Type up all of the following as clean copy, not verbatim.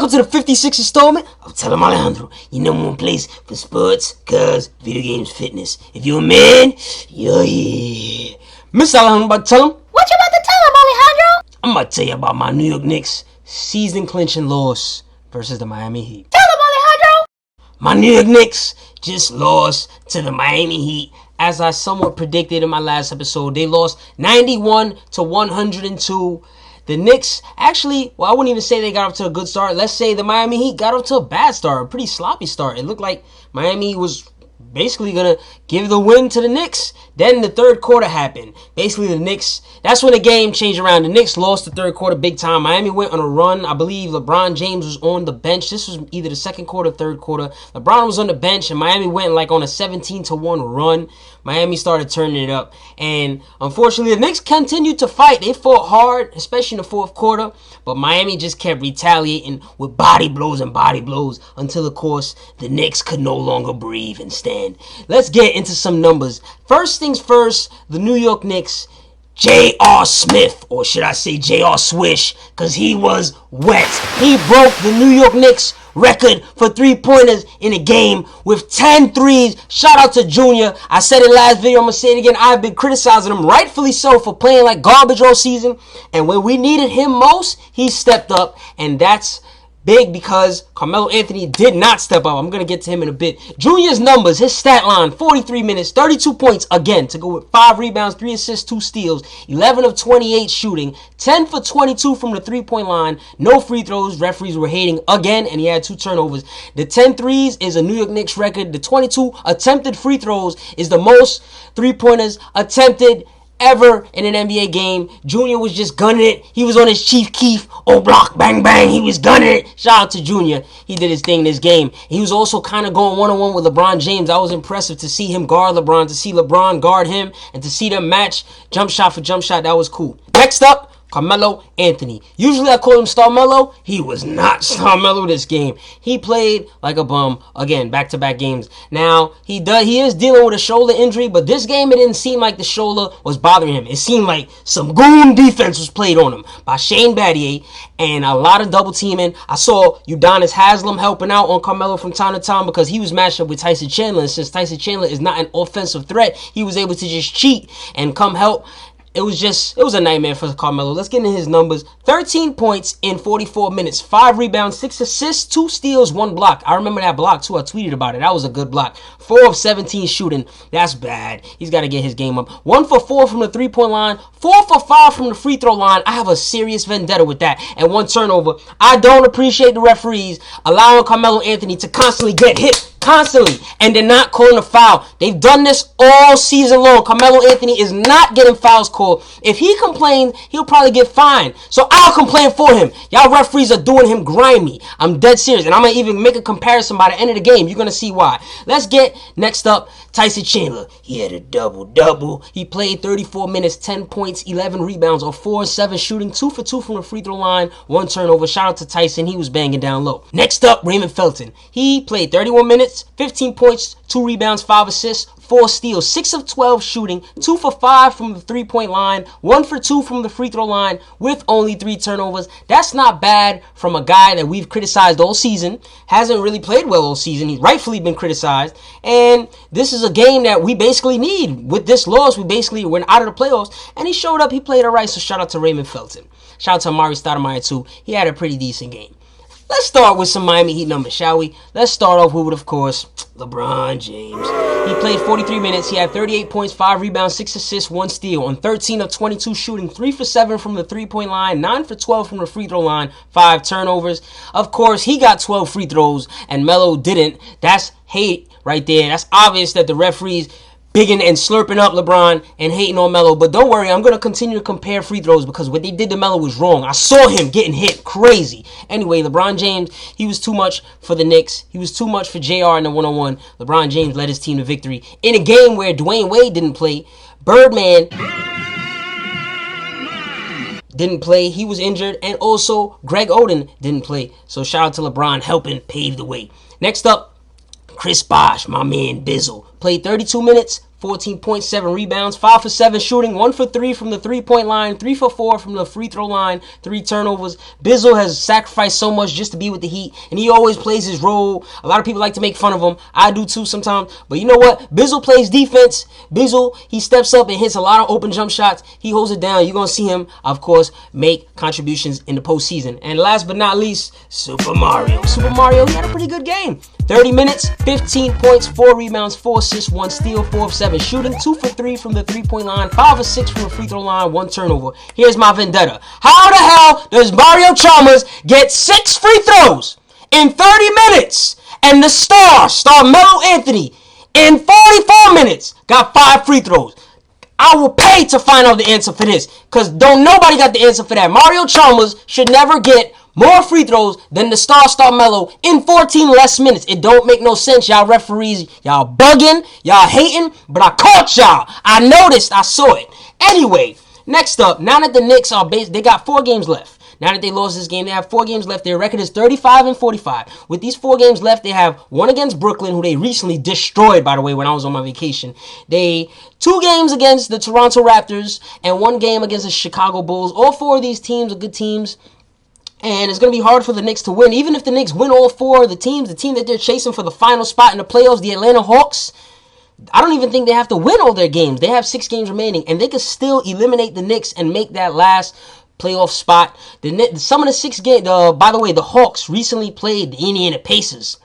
welcome to the 56th installment of Tell Em Alejandro, your number one place for sports, cars, video games, fitness. If you're a man, you're here. Miss Alejandro, I'm about to tell him. What you about to tell him, Alejandro? I'm about to tell you about my New York Knicks season clinching loss versus the Miami Heat. Tell him, Alejandro! My New York Knicks just lost to the Miami Heat. As I somewhat predicted in my last episode, they lost 91 to 102. The Knicks, actually, well, I wouldn't even say they got off to a good start. Let's say the Miami Heat got off to a bad start, a pretty sloppy start. It looked like Miami was basically going to give the win to the Knicks. Then the third quarter happened. Basically, the Knicks, that's when the game changed around. The Knicks lost the third quarter big time. Miami went on a run. I believe LeBron James was on the bench. This was either the second quarter or third quarter. LeBron was on the bench, and Miami went like on a 17-1 run. Miami started turning it up. And unfortunately, the Knicks continued to fight. They fought hard, especially in the fourth quarter. But Miami just kept retaliating with body blows until, of course, the Knicks could no longer breathe and stand. Let's get into some numbers. First things first, the New York Knicks, J.R. Smith, or should I say J.R. Swish, because he was wet. He broke the New York Knicks record for three-pointers in a game with 10 threes. Shout out to Junior. I said it last video, I'm going to say it again. I've been criticizing him, rightfully so, for playing like garbage all season. And when we needed him most, he stepped up, and that's big because Carmelo Anthony did not step up. I'm going to get to him in a bit. Junior's numbers, his stat line, 43 minutes, 32 points, again, to go with 5 rebounds, 3 assists, 2 steals, 11 of 28 shooting, 10 for 22 from the three-point line, no free throws. Referees were hating again, and he had 2 turnovers. The 10 threes is a New York Knicks record. The 22 attempted free throws is the most three-pointers attempted ever in an NBA game. Junior was just gunning it. He was on his Chief Keef, block, bang, bang. He was gunning it. Shout out to Junior. He did his thing in this game. He was also kind of going one-on-one with LeBron James. That was impressive to see him guard LeBron, to see LeBron guard him, and to see them match jump shot for jump shot. That was cool. Next up, Carmelo Anthony. Usually I call him StarMelo. He was not StarMelo this game. He played like a bum. Again, back-to-back games. Now, he is dealing with a shoulder injury, but this game it didn't seem like the shoulder was bothering him. It seemed like some goon defense was played on him by Shane Battier and a lot of double teaming. I saw Udonis Haslem helping out on Carmelo from time to time because he was matched up with Tyson Chandler, and since Tyson Chandler is not an offensive threat, he was able to just cheat and come help. It was a nightmare for Carmelo. Let's get into his numbers. 13 points in 44 minutes. 5 rebounds, 6 assists, 2 steals, 1 block. I remember that block too. I tweeted about it. That was a good block. 4 of 17 shooting. That's bad. He's got to get his game up. 1 for 4 from the three-point line. 4 for 5 from the free throw line. I have a serious vendetta with that. And 1 turnover. I don't appreciate the referees allowing Carmelo Anthony to constantly get hit. Constantly, and they're not calling a foul. They've done this all season long. Carmelo Anthony is not getting fouls called. If he complains, he'll probably get fined. So I'll complain for him. Y'all referees are doing him grimy. I'm dead serious, and I'm going to even make a comparison by the end of the game. You're going to see why. Let's get next up Tyson Chandler. He had a double-double. He played 34 minutes, 10 points, 11 rebounds, or 4 of 7 shooting, 2 for 2 from the free throw line, 1 turnover. Shout out to Tyson. He was banging down low. Next up, Raymond Felton. He played 31 minutes, 15 points, 2 rebounds, 5 assists, 4 steals, 6 of 12 shooting, 2 for 5 from the three-point line, 1 for 2 from the free throw line with only 3 turnovers. That's not bad from a guy that we've criticized all season. Hasn't really played well all season. He's rightfully been criticized. And this is a game that we basically need. With this loss, we basically went out of the playoffs. And he showed up. He played all right. So shout out to Raymond Felton. Shout out to Amar'e Stoudemire too. He had a pretty decent game. Let's start with some Miami Heat numbers, shall we? Let's start off with, of course, LeBron James. He played 43 minutes. He had 38 points, 5 rebounds, 6 assists, 1 steal on 13 of 22 shooting, 3 for 7 from the three-point line, 9 for 12 from the free throw line, 5 turnovers. Of course, he got 12 free throws and Melo didn't. That's hate right there. That's obvious that the referees bigging and slurping up LeBron and hating on Melo. But don't worry, I'm going to continue to compare free throws because what they did to Melo was wrong. I saw him getting hit crazy. Anyway, LeBron James, he was too much for the Knicks. He was too much for JR in the one-on-one. LeBron James led his team to victory in a game where Dwyane Wade didn't play. Birdman didn't play. He was injured. And also, Greg Oden didn't play. So shout out to LeBron helping pave the way. Next up, Chris Bosh, my man Bizzle. Played 32 minutes, 14 points, 7 rebounds, 5 for 7 shooting, 1 for 3 from the 3-point line, 3 for 4 from the free throw line, 3 turnovers. Bizzle has sacrificed so much just to be with the Heat, and he always plays his role. A lot of people like to make fun of him. I do too sometimes. But you know what? Bizzle plays defense. Bizzle, he steps up and hits a lot of open jump shots. He holds it down. You're going to see him, of course, make contributions in the postseason. And last but not least, Super Mario. Super Mario, he had a pretty good game. 30 minutes, 15 points, 4 rebounds, 4 assists, 1 steal, 4 of 7 shooting, 2 for 3 from the 3-point line, 5 of 6 from the free throw line, 1 turnover. Here's my vendetta. How the hell does Mario Chalmers get 6 free throws in 30 minutes? And the StarMelo Anthony, in 44 minutes, got 5 free throws. I will pay to find out the answer for this, because don't nobody got the answer for that. Mario Chalmers should never get more free throws than the StarMelo in 14 less minutes. It don't make no sense. Y'all referees, y'all bugging, y'all hating, but I caught y'all. I noticed, I saw it. Anyway, next up, now that the Knicks are they got 4 games left. Now that they lost this game, they have 4 games left. Their record is 35-45. With these 4 games left, they have 1 against Brooklyn, who they recently destroyed, by the way, when I was on my vacation. 2 games against the Toronto Raptors and 1 game against the Chicago Bulls. All 4 of these teams are good teams. And it's going to be hard for the Knicks to win. Even if the Knicks win all 4 of the teams, the team that they're chasing for the final spot in the playoffs, the Atlanta Hawks, I don't even think they have to win all their games. They have 6 games remaining, and they could still eliminate the Knicks and make that last playoff spot. Some of the 6 games, by the way, the Hawks recently played the Indiana Pacers.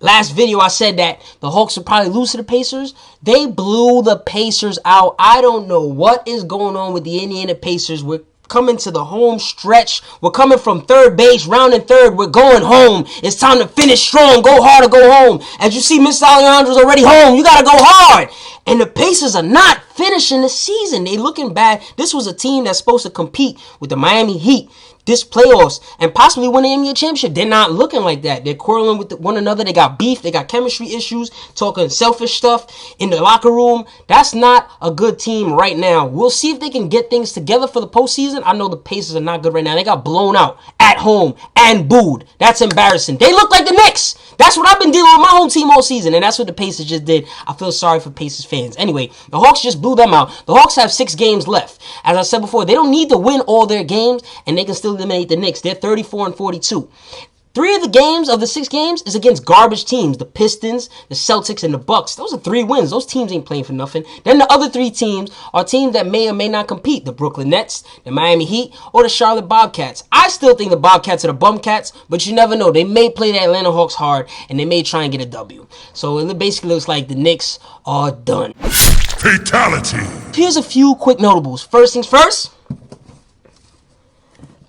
Last video I said that the Hawks would probably lose to the Pacers. They blew the Pacers out. I don't know what is going on with the Indiana Pacers. We're coming to the home stretch. We're coming from third base, rounding third. We're going home. It's time to finish strong. Go hard or go home. As you see, Mr. Alejandro's already home. You got to go hard. And the Pacers are not finishing the season. They looking bad. This was a team that's supposed to compete with the Miami Heat this playoffs and possibly win the NBA championship. They're not looking like that. They're quarreling with one another. They got beef. They got chemistry issues, talking selfish stuff in the locker room. That's not a good team right now. We'll see if they can get things together for the postseason. I know the Pacers are not good right now. They got blown out at home and booed. That's embarrassing. They look like the Knicks. That's what I've been dealing with my whole team all season, and that's what the Pacers just did. I feel sorry for Pacers fans. Anyway, the Hawks just blew them out. The Hawks have 6 games left. As I said before, they don't need to win all their games, and they can still eliminate the Knicks. They're 34-42. 3 of the games of the 6 games is against garbage teams. The Pistons, the Celtics, and the Bucks. Those are 3 wins. Those teams ain't playing for nothing. Then the other 3 teams are teams that may or may not compete. The Brooklyn Nets, the Miami Heat, or the Charlotte Bobcats. I still think the Bobcats are the Bumcats, but you never know. They may play the Atlanta Hawks hard, and they may try and get a W. So it basically looks like the Knicks are done. Fatality. Here's a few quick notables. First things first,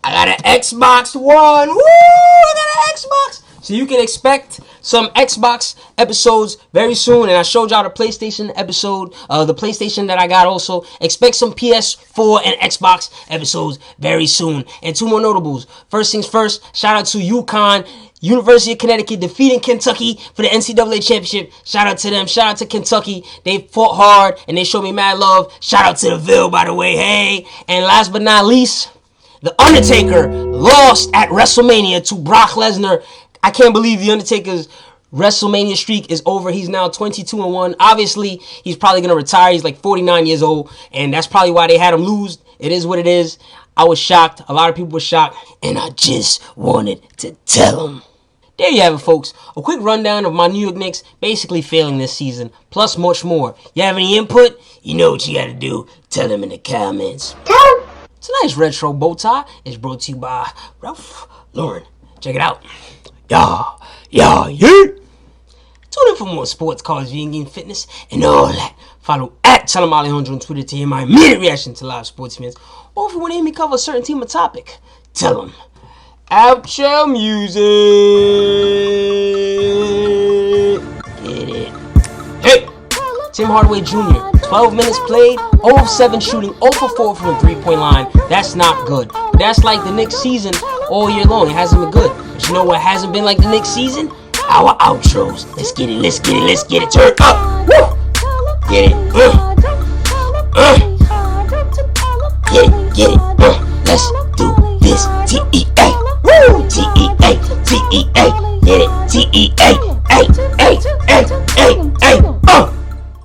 I got an Xbox One. Woo! I got an Xbox. So you can expect some Xbox episodes very soon. And I showed y'all the PlayStation episode, the PlayStation that I got also. Expect some PS4 and Xbox episodes very soon. And 2 more notables. First things first, shout out to UConn. University of Connecticut defeating Kentucky for the NCAA championship. Shout out to them. Shout out to Kentucky. They fought hard and they showed me mad love. Shout out to the Ville, by the way. Hey. And last but not least, the Undertaker lost at WrestleMania to Brock Lesnar. I can't believe the Undertaker's WrestleMania streak is over. He's now 22-1. Obviously, he's probably going to retire. He's like 49 years old, and that's probably why they had him lose. It is what it is. I was shocked. A lot of people were shocked, and I just wanted to tell them. There you have it, folks. A quick rundown of my New York Knicks basically failing this season, plus much more. You have any input? You know what you got to do. Tell them in the comments. Tonight's retro bow tie is brought to you by Ralph Lauren. Check it out. Yeah. Tune in for more sports, cars, vegan, fitness, and all that. Follow at Em Alejandro on Twitter to hear my immediate reaction to live sports events. Or if you want to hear me cover a certain team or topic, tell them. Outro music. Get it. Hey, Tim Hardaway Jr. 12 minutes played, 0 of 7 shooting, 0 for 4 from the 3-point line. That's not good. That's like the Knicks season all year long. It hasn't been good. But you know what hasn't been like the Knicks season? Our outros. Let's get it. Turn up. Woo! Get it. Get it. Let's do this. T-E-A. Woo! T-E-A. Get it. T-E-A. Hey.